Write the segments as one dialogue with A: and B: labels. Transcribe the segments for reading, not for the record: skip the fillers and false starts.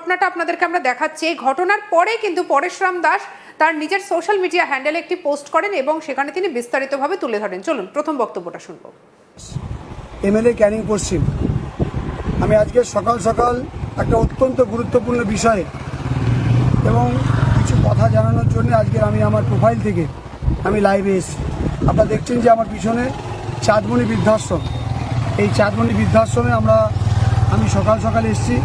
A: ঘটনাটা আপনাদেরকে আমরা দেখাচ্ছি। এই ঘটনার পরে কিন্তু পরেশরাম দাস তার নিজের সোশ্যাল মিডিয়া হ্যান্ডেলে একটি পোস্ট করেন এবং সেখানে তিনি বিস্তারিতভাবে তুলে ধরেন। চলুন প্রথম বক্তব্যটা শুনবো।
B: এমএলএ ক্যানিং পশ্চিম, আমি আজকে সকাল সকাল একটা অত্যন্ত গুরুত্বপূর্ণ বিষয়ে এবং কিছু কথা জানানোর জন্য আজকে আমি আমার প্রোফাইল থেকে আমি লাইভে এসেছি। আপনারা দেখছেন যে আমার পিছনে চাঁদমণি বৃদ্ধাশ্রম। এই চাঁদমণি বৃদ্ধাশ্রমে আমি সকাল সকাল এসেছি।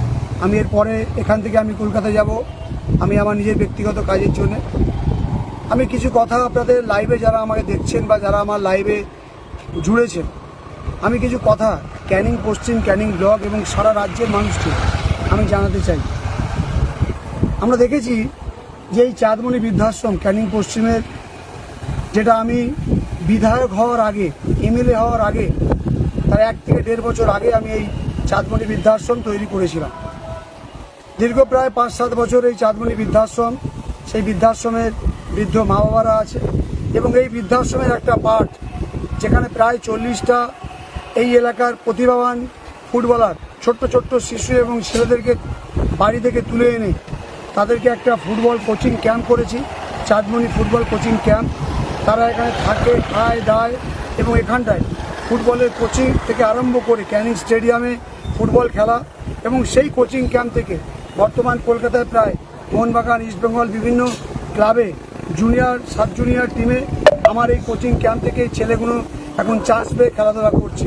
B: আমি এরপরে এখান থেকে আমি কলকাতা যাব, আমি আমার নিজের ব্যক্তিগত কাজের জন্য। আমি কিছু কথা আপনাদের লাইভে যারা আমাকে দেখছেন বা যারা আমার লাইভে জুড়েছেন, আমি কিছু কথা ক্যানিং পশ্চিম, ক্যানিং ব্লক এবং সারা রাজ্যের মানুষকে আমি জানাতে চাই। আমরা দেখেছি যে এই চাঁদমণি বৃদ্ধাশ্রম ক্যানিং পশ্চিমের, যেটা আমি বিধায়ক হওয়ার আগে, এমএলএ হওয়ার আগে, তার 1 থেকে 1.5 বছর আগে আমি এই চাঁদমণি বৃদ্ধাশ্রম তৈরি করেছিলাম। দীর্ঘ প্রায় 5-7 বছর এই চাঁদমণি বৃদ্ধাশ্রম, সেই বৃদ্ধাশ্রমের বৃদ্ধ মা বাবারা আছে এবং এই বৃদ্ধাশ্রমের একটা পার্ট যেখানে প্রায় 40টা এই এলাকার প্রতিভাবান ফুটবলার, ছোট্ট ছোট্ট শিশু এবং ছেলেদেরকে বাড়ি থেকে তুলে এনে তাদেরকে একটা ফুটবল কোচিং ক্যাম্প করেছি, চাঁদমণি ফুটবল কোচিং ক্যাম্প। তারা এখানে থাকে, খায়, দায় এবং এখানটায় ফুটবলের কোচিং থেকে আরম্ভ করে ক্যানিং স্টেডিয়ামে ফুটবল খেলা এবং সেই কোচিং ক্যাম্প থেকে বর্তমান কলকাতায় প্রায় মোহনবাগান, ইস্টবেঙ্গল বিভিন্ন ক্লাবে জুনিয়র, সাব জুনিয়র টিমে আমার এই কোচিং ক্যাম্প থেকে ছেলেগুলো এখন চান্স পেয়ে খেলাধুলা করছে।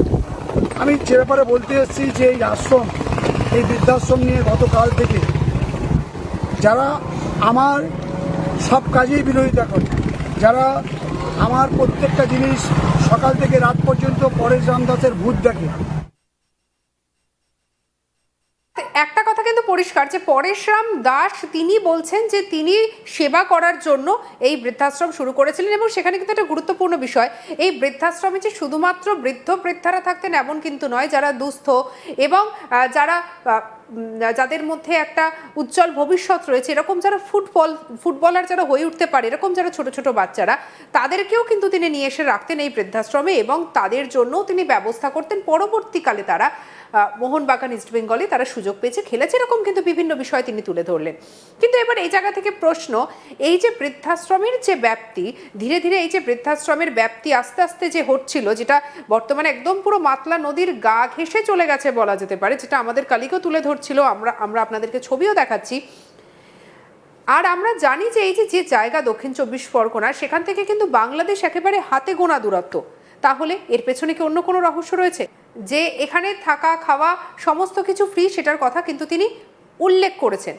B: আমি যে ব্যাপারে বলতে এসেছি যে এই আশ্রম, এই বৃদ্ধাশ্রম নিয়ে গতকাল থেকে যারা আমার সব কাজেই বিরোধিতা করে, যারা আমার প্রত্যেকটা জিনিস সকাল থেকে রাত পর্যন্ত পরেশরাম দাসের ভূত দেখে।
A: একটা কথা কিন্তু পরিষ্কার যে পরেশরাম দাস তিনি বলছেন যে তিনি সেবা করার জন্য এই বৃদ্ধাশ্রম শুরু করেছিলেন এবং সেখানে কিন্তু একটা গুরুত্বপূর্ণ বিষয়, এই বৃদ্ধাশ্রমে যে শুধুমাত্র বৃদ্ধ বৃদ্ধারা থাকতেন এমন কিন্তু নয়, যারা দুস্থ এবং যাদের মধ্যে একটা উজ্জ্বল ভবিষ্যৎ রয়েছে, এরকম যারা ফুটবলার যারা হয়ে উঠতে পারে, এরকম যারা ছোট ছোট বাচ্চারা, তাদেরকেও কিন্তু তিনি নিয়ে এসে রাখতেন এই বৃদ্ধাশ্রমে এবং তাদের জন্যও তিনি ব্যবস্থা করতেন। পরবর্তীকালে তারা মোহনবাগান, ইস্টবেঙ্গলে তারা সুযোগ পেয়েছে, খেলেছে, এরকম কিন্তু বিভিন্ন বিষয় তিনি তুলে ধরলেন। কিন্তু এবার এই জায়গা থেকে প্রশ্ন, এই যে বৃদ্ধাশ্রমের যে ব্যাপ্তি, ধীরে ধীরে এই যে বৃদ্ধাশ্রমের ব্যাপ্তি আস্তে আস্তে যে হচ্ছিল, যেটা বর্তমানে একদম পুরো মাতলা নদীর গা ঘেঁষে চলে গেছে বলা যেতে পারে, যেটা আমাদের কালিকেও তুলে ধরছিল, আমরা আপনাদেরকে ছবিও দেখাচ্ছি। আর আমরা জানি যে এই যে জায়গা দক্ষিণ 24 পরগনা, সেখান থেকে কিন্তু বাংলাদেশ একেবারে হাতে গোনা দূরত্ব। তাহলে এর পেছনে কি অন্য কোনো রহস্য রয়েছে? যে এখানে থাকা খাওয়া সমস্ত কিছু ফ্রি, সেটার কথা কিন্তু তিনি উল্লেখ করেছেন।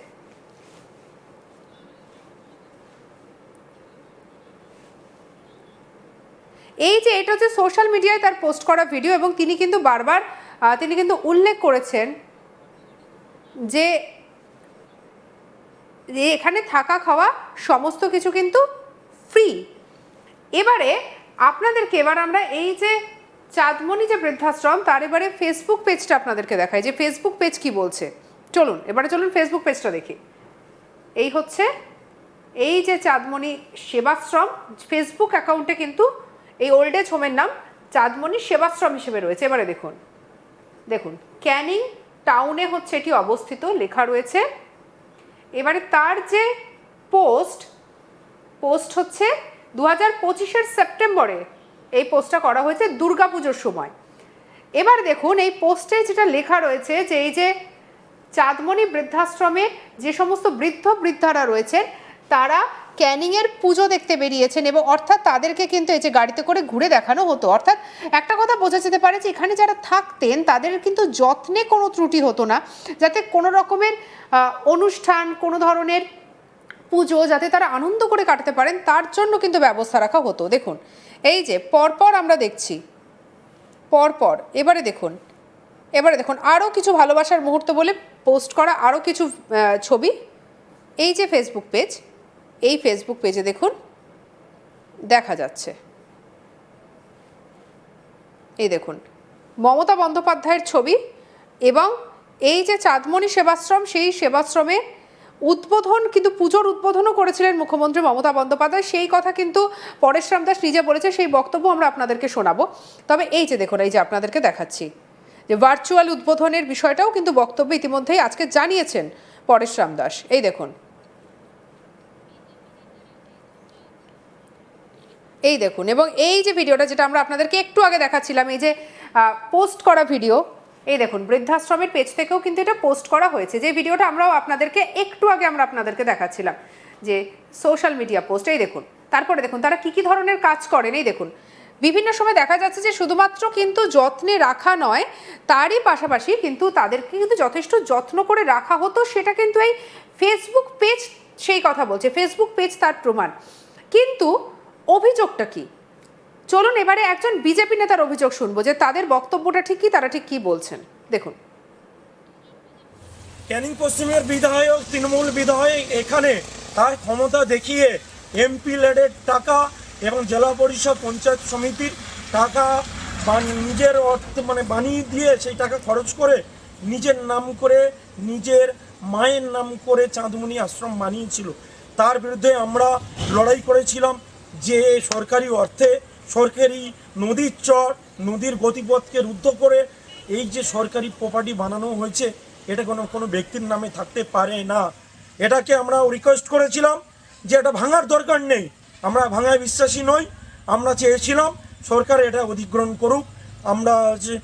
A: এই যে এটা হচ্ছে সোশ্যাল মিডিয়ায় তার পোস্ট করা ভিডিও এবং তিনি কিন্তু বারবার তিনি কিন্তু উল্লেখ করেছেন যে এখানে থাকা খাওয়া সমস্ত কিছু কিন্তু ফ্রি। এবারে আপনাদেরকে আমরা এই যে চাঁদমণি যে বৃদ্ধাশ্রম, তার এবারে ফেসবুক পেজটা আপনাদেরকে দেখাই যে ফেসবুক পেজ কি বলছে। চলুন ফেসবুক পেজটা দেখি। এই হচ্ছে এই যে চাঁদমণি সেবাশ্রম ফেসবুক অ্যাকাউন্টে কিন্তু এই ওল্ড এজ হোমের নাম চাঁদমণি সেবাশ্রম হিসেবে রয়েছে। এবারে দেখুন ক্যানিং টাউনে হচ্ছে এটি অবস্থিত, লেখা রয়েছে। এবারে তার যে পোস্ট হচ্ছে 2025 সেপ্টেম্বরে এই পোস্টটা করা হয়েছে দুর্গাপুজোর সময়। এবার দেখুন এই পোস্টে যেটা লেখা রয়েছে যে এই যে চাঁদমণি বৃদ্ধাশ্রমে যে সমস্ত বৃদ্ধারা রয়েছেন তারা ক্যানিংয়ের পুজো দেখতে বেরিয়েছেন এবং অর্থাৎ তাদেরকে কিন্তু এই যে গাড়িতে করে ঘুরে দেখানো হতো। অর্থাৎ একটা কথা বোঝা যেতে পারে যে এখানে যারা থাকতেন তাদের কিন্তু যত্নে কোনো ত্রুটি হতো না, যাতে কোনো রকমের অনুষ্ঠান, কোনো ধরনের পুজো যাতে তারা আনন্দ করে কাটাতে পারেন তার জন্য কিন্তু ব্যবস্থা রাখা হতো। দেখুন এই যে পরপর আমরা দেখছি, এবারে দেখুন আরও কিছু ভালোবাসার মুহূর্ত বলে পোস্ট করা আরও কিছু ছবি। এই যে ফেসবুক পেজ, এই ফেসবুক পেজে দেখুন দেখা যাচ্ছে, এই দেখুন মমতা বন্দ্যোপাধ্যায়ের ছবি এবং এই যে চাঁদমণি সেবাশ্রম, সেই সেবাশ্রমে উদ্বোধন কিন্তু পুজোর উদ্বোধনও করেছিলেন মুখ্যমন্ত্রী মমতা বন্দ্যোপাধ্যায়। সেই কথা কিন্তু পরেশরাম দাস নিজে বলেছে, সেই বক্তব্য আমরা আপনাদেরকে শোনাবো। তবে এই যে দেখুন, এই যে আপনাদেরকে দেখাচ্ছি যে ভার্চুয়াল উদ্বোধনের বিষয়টাও কিন্তু বক্তব্য ইতিমধ্যেই আজকে জানিয়েছেন পরেশরাম দাস। এই দেখুন, এই দেখুন, এবং এই যে ভিডিওটা যেটা আমরা আপনাদেরকে একটু আগে দেখাচ্ছিলাম, এই যে পোস্ট করা ভিডিও, এই দেখুন বৃদ্ধাশ্রমের পেজ থেকেও কিন্তু এটা পোস্ট করা হয়েছে, যে ভিডিওটা আমরাও আপনাদেরকে একটু আগে আপনাদেরকে দেখাচ্ছিলাম, যে সোশ্যাল মিডিয়া পোস্ট। এই দেখুন, তারপরে দেখুন তারা কি কি ধরনের কাজ করেন। এই দেখুন, বিভিন্ন সময় দেখা যাচ্ছে যে শুধুমাত্র কিন্তু যত্নে রাখা নয়, তারই পাশাপাশি কিন্তু তাদেরকে কিন্তু যথেষ্ট যত্ন করে রাখা হতো, সেটা কিন্তু এই ফেসবুক পেজ সেই কথা বলছে, ফেসবুক পেজ তার প্রমাণ। কিন্তু অভিযোগটা কি, চলুন এবারে একজন বিজেপি নেতার অভিযোগ শুনবো, যে তাদের বক্তব্যটা ঠিক কি, তারা ঠিক কি বলছেন। দেখুন,
C: ক্যানিং পশ্চিমের বিধায়ক, তৃণমূল বিধায়ক এখানে তার ক্ষমতা দেখিয়ে এমপি লেডের টাকা এবং জেলা পরিষদ পঞ্চায়েত সমিতির টাকা নিজের অর্থ বানিয়ে দিয়ে সেই টাকা খরচ করে নিজের নাম করে, নিজের মায়ের নাম করে চাঁদমণি আশ্রম বানিয়েছিল। তার বিরুদ্ধে আমরা লড়াই করেছিলাম যে সরকারি অর্থে সরকারি নদীর চর, নদীর গতিপথকে রুদ্ধ করে এই যে সরকারি প্রপার্টি বানানো হয়েছে, এটা কোনো ব্যক্তির নামে থাকতে পারে না। এটাকে আমরা রিকোয়েস্ট করেছিলাম যে এটা ভাঙার দরকার নেই, আমরা ভাঙায় বিশ্বাসী নই। আমরা চেয়েছিলাম সরকার এটা অধিগ্রহণ করুক, আমরা যে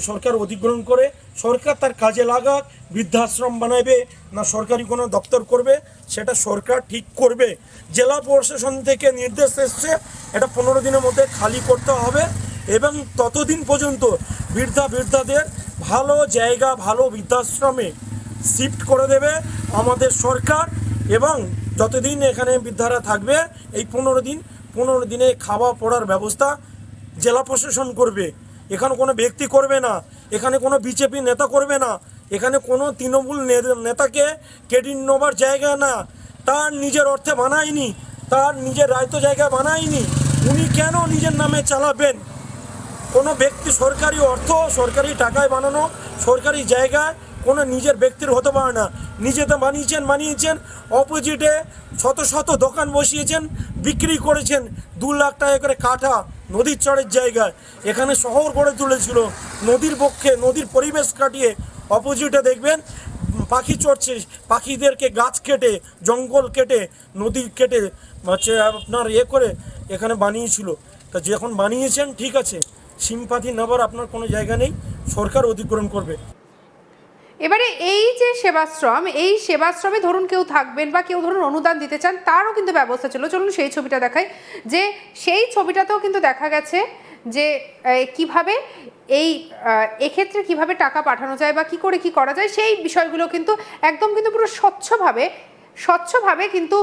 C: সরকার অধিগ্রহণ করে সরকার তার কাজে লাগাক, বৃদ্ধাশ্রম বানাবে না সরকারি কোনো দপ্তর করবে সেটা সরকার ঠিক করবে। জেলা প্রশাসন থেকে নির্দেশ এসছে এটা 15 দিনের মধ্যে খালি করতে হবে, এবং ততদিন পর্যন্ত বৃদ্ধাদের ভালো জায়গা, ভালো বৃদ্ধাশ্রমে শিফট করে দেবে আমাদের সরকার। এবং যতদিন এখানে বৃদ্ধারা থাকবে এই 15 দিনে খাওয়া পড়ার ব্যবস্থা জেলা প্রশাসন করবে। এখানে কোনো ব্যক্তি করবে না, এখানে কোনো বিজেপি নেতা করবে না, এখানে কোনো তৃণমূল নেতাকে ক্রেডিট নেবার জায়গা না। তার নিজের অর্থে বানায়নি, তার নিজের রায়ত জায়গা বানায়নি, উনি কেন নিজের নামে চালাবেন? কোনো ব্যক্তি সরকারি অর্থ, সরকারি টাকায় বানানো সরকারি জায়গায় কোনো নিজের ব্যক্তির হতে পারে না। নিজেতে বানিয়েছেন, অপোজিটে শত দোকান বসিয়েছেন, বিক্রি করেছেন 2 লাখ টাকা করে কাঠা নদীর চরের জায়গায়। এখানে শহর গড়ে তুলেছিল নদীর পক্ষে, নদীর পরিবেশ কাটিয়ে। অপোজিটে দেখবেন পাখি চড়ছে, পাখিদেরকে গাছ কেটে, জঙ্গল কেটে, নদী কেটে আপনার করে এখানে বানিয়েছিল। তা যখন বানিয়েছেন ঠিক আছে, সিম্পাথি নেবার আপনার কোনো জায়গা নেই, সরকার অধিগ্রহণ করবে।
A: এবারে এই যে সেবাশ্রম, এই সেবাশ্রমে ধরুন কেউ থাকবেন বা কেউ ধরুন অনুদান দিতে চান, তারও কিন্তু ব্যবস্থা ছিল। চলুন সেই ছবিটা দেখাই, যে সেই ছবিটাতেও কিন্তু দেখা গেছে যে কিভাবে এক্ষেত্রে কিভাবে টাকা পাঠানো যায় বা কি করে কি করা যায়, সেই বিষয়গুলো কিন্তু একদম কিন্তু পুরো স্বচ্ছভাবে কিন্তু